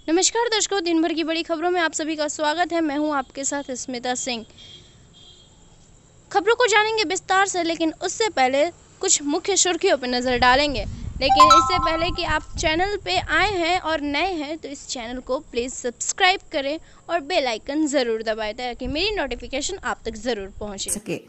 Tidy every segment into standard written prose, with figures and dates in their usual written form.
नमस्कार दर्शकों, दिन भर की बड़ी खबरों में आप सभी का स्वागत है। मैं हूं आपके साथ स्मिता सिंह। खबरों को जानेंगे विस्तार से, लेकिन उससे पहले कुछ मुख्य सुर्खियों पर नज़र डालेंगे। लेकिन इससे पहले कि आप चैनल पे आए हैं और नए हैं तो इस चैनल को प्लीज़ सब्सक्राइब करें और बेल आइकन ज़रूर दबाएं ताकि मेरी नोटिफिकेशन आप तक ज़रूर पहुँचे सके।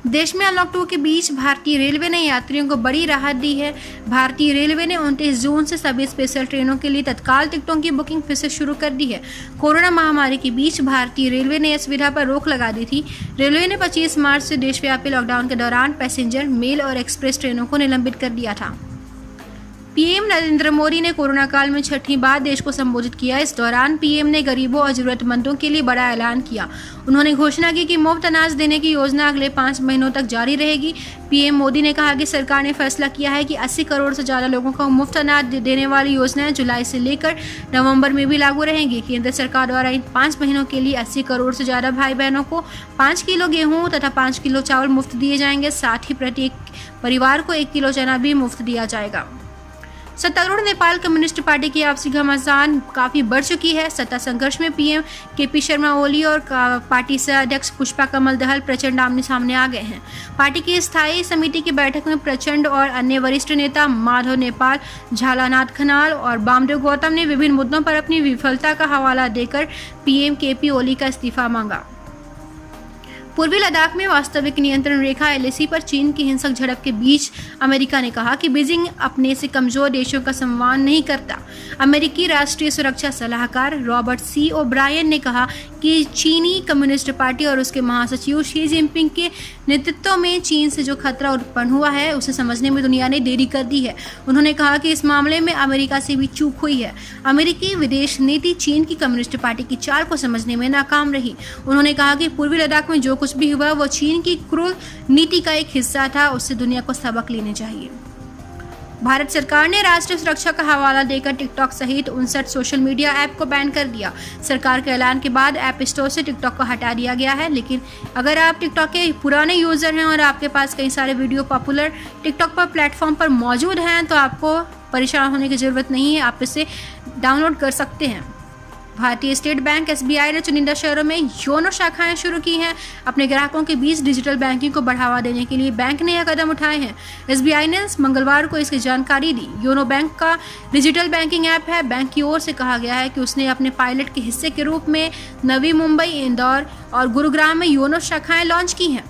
देश में अनलॉक 2 के बीच भारतीय रेलवे ने यात्रियों को बड़ी राहत दी है। भारतीय रेलवे ने 29 जून से सभी स्पेशल ट्रेनों के लिए तत्काल टिकटों की बुकिंग फिर से शुरू कर दी है। कोरोना महामारी के बीच भारतीय रेलवे ने इस सुविधा पर रोक लगा दी थी। रेलवे ने 25 मार्च से देशव्यापी लॉकडाउन के दौरान पैसेंजर, मेल और एक्सप्रेस ट्रेनों को निलंबित कर दिया था। पीएम नरेंद्र मोदी ने कोरोना काल में छठी बार देश को संबोधित किया। इस दौरान पीएम ने गरीबों और जरूरतमंदों के लिए बड़ा ऐलान किया। उन्होंने घोषणा की कि मुफ्त अनाज देने की योजना अगले 5 महीनों तक जारी रहेगी। पीएम मोदी ने कहा कि सरकार ने फैसला किया है कि 80 करोड़ से ज़्यादा लोगों को मुफ्त अनाज देने वाली योजनाएं जुलाई से लेकर नवंबर में भी लागू रहेंगी। केंद्र सरकार द्वारा इन 5 महीनों के लिए 80 करोड़ से ज़्यादा भाई बहनों को 5 किलो गेहूँ तथा 5 किलो चावल मुफ्त दिए जाएंगे। साथ ही प्रत्येक परिवार को 1 किलो चना भी मुफ्त दिया जाएगा। सत्तारूढ़ नेपाल कम्युनिस्ट पार्टी की आपसी घमासान काफी बढ़ चुकी है। सत्ता संघर्ष में पीएम केपी शर्मा ओली और पार्टी से अध्यक्ष पुष्पा कमल दहल प्रचंड आमने सामने आ गए हैं। पार्टी की स्थायी समिति की बैठक में प्रचंड और अन्य वरिष्ठ नेता माधव नेपाल, झालानाथ खनाल और वामदेव गौतम ने विभिन्न मुद्दों पर अपनी विफलता का हवाला देकर पीएम केपी ओली का इस्तीफा मांगा। पूर्वी लद्दाख में वास्तविक नियंत्रण रेखा एलएसी पर चीन की हिंसक झड़प के बीच अमेरिका ने कहा कि बीजिंग अपने से कमजोर देशों का सम्मान नहीं करता। अमेरिकी राष्ट्रीय सुरक्षा सलाहकार रॉबर्ट सी ओब्रायन ने कहा कि चीनी कम्युनिस्ट पार्टी और उसके महासचिव शी जिनपिंग के नेतृत्व में चीन से जो खतरा उत्पन्न हुआ है उसे समझने में दुनिया ने देरी कर दी है। उन्होंने कहा कि इस मामले में अमेरिका से भी चूक हुई है। अमेरिकी विदेश नीति चीन की कम्युनिस्ट पार्टी की चाल को समझने में नाकाम रही। उन्होंने कहा कि पूर्वी लद्दाख में जो कुछ भी हुआ वो चीन की क्रूर नीति का एक हिस्सा था। उससे दुनिया को सबक लेने चाहिए। भारत सरकार ने राष्ट्रीय सुरक्षा का हवाला देकर टिकटॉक सहित 59 सोशल मीडिया ऐप को बैन कर दिया। सरकार के ऐलान के बाद ऐप स्टोर से टिकटॉक को हटा दिया गया है। लेकिन अगर आप टिकटॉक के पुराने यूजर हैं और आपके पास कई सारे वीडियो पॉपुलर टिकटॉक पर प्लेटफॉर्म पर मौजूद हैं तो आपको परेशान होने की जरूरत नहीं है, आप इसे डाउनलोड कर सकते हैं। भारतीय स्टेट बैंक एसबीआई ने चुनिंदा शहरों में योनो शाखाएं शुरू की हैं। अपने ग्राहकों के बीच डिजिटल बैंकिंग को बढ़ावा देने के लिए बैंक ने यह कदम उठाए हैं। एसबीआई ने मंगलवार को इसकी जानकारी दी। योनो बैंक का डिजिटल बैंकिंग ऐप है। बैंक की ओर से कहा गया है कि उसने अपने पायलट के हिस्से के रूप में नवी मुंबई, इंदौर और गुरुग्राम में योनो शाखाएं लॉन्च की हैं।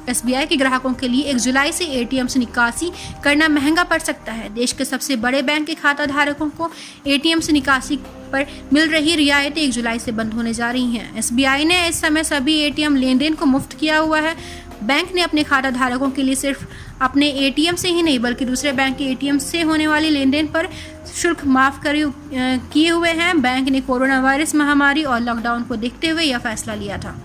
एसबीआई के ग्राहकों के लिए 1 जुलाई से एटीएम से निकासी करना महंगा पड़ सकता है। देश के सबसे बड़े बैंक के खाता धारकों को एटीएम से निकासी पर मिल रही रियायतें 1 जुलाई से बंद होने जा रही हैं। एसबीआई ने इस समय सभी एटीएम लेन देन को मुफ्त किया हुआ है। बैंक ने अपने खाता धारकों के लिए सिर्फ अपने एटीएम से ही नहीं बल्कि दूसरे बैंक के एटीएम से होने वाली लेन देन पर शुल्क माफ किए हुए हैं। बैंक ने कोरोना वायरस महामारी और लॉकडाउन को देखते हुए यह फैसला लिया था।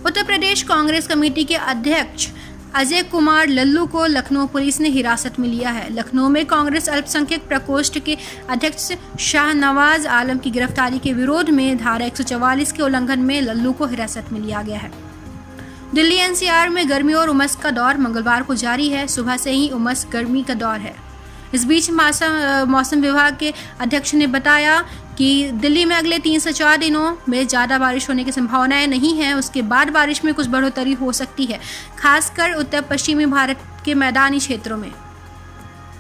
उत्तर प्रदेश कांग्रेस कमेटी के अध्यक्ष अजय कुमार लल्लू को लखनऊ पुलिस ने हिरासत में लिया है। लखनऊ में कांग्रेस अल्पसंख्यक प्रकोष्ठ के अध्यक्ष शाहनवाज आलम की गिरफ्तारी के विरोध में धारा 144 के उल्लंघन में लल्लू को हिरासत में लिया गया है। दिल्ली एनसीआर में गर्मी और उमस का दौर मंगलवार को जारी है। सुबह से ही उमस गर्मी का दौर है। इस बीच मौसम विभाग के अध्यक्ष ने बताया कि दिल्ली में अगले 3 से 4 दिनों में ज़्यादा बारिश होने की संभावनाएं नहीं है। उसके बाद बारिश में कुछ बढ़ोतरी हो सकती है, खासकर उत्तर पश्चिमी भारत के मैदानी क्षेत्रों में।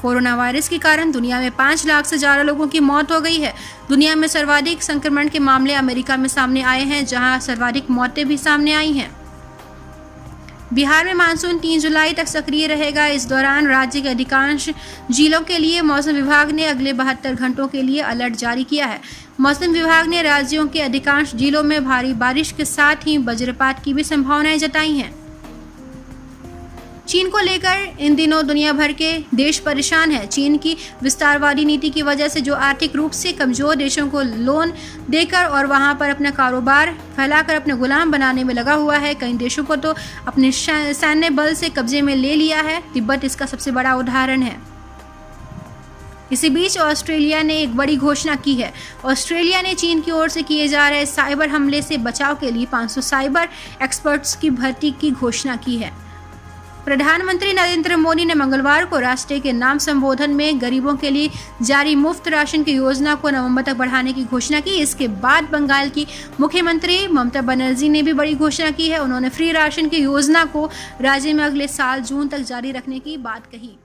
कोरोना वायरस के कारण दुनिया में 5 लाख से ज़्यादा लोगों की मौत हो गई है। दुनिया में सर्वाधिक संक्रमण के मामले अमेरिका में सामने आए हैं, जहाँ सर्वाधिक मौतें भी सामने आई हैं। बिहार में मानसून 3 जुलाई तक सक्रिय रहेगा। इस दौरान राज्य के अधिकांश जिलों के लिए मौसम विभाग ने अगले 72 घंटों के लिए अलर्ट जारी किया है। मौसम विभाग ने राज्यों के अधिकांश जिलों में भारी बारिश के साथ ही वज्रपात की भी संभावनाएं जताई हैं। चीन को लेकर इन दिनों दुनिया भर के देश परेशान है। चीन की विस्तारवादी नीति की वजह से जो आर्थिक रूप से कमजोर देशों को लोन देकर और वहां पर अपना कारोबार फैलाकर अपने गुलाम बनाने में लगा हुआ है। कई देशों को तो अपने सैन्य बल से कब्जे में ले लिया है। तिब्बत इसका सबसे बड़ा उदाहरण है। इसी बीच ऑस्ट्रेलिया ने एक बड़ी घोषणा की है। ऑस्ट्रेलिया ने चीन की ओर से किए जा रहे साइबर हमले से बचाव के लिए 500 साइबर एक्सपर्ट्स की भर्ती की घोषणा की है। प्रधानमंत्री नरेंद्र मोदी ने मंगलवार को राष्ट्र के नाम संबोधन में गरीबों के लिए जारी मुफ्त राशन की योजना को नवंबर तक बढ़ाने की घोषणा की। इसके बाद बंगाल की मुख्यमंत्री ममता बनर्जी ने भी बड़ी घोषणा की है। उन्होंने फ्री राशन की योजना को राज्य में अगले साल जून तक जारी रखने की बात कही।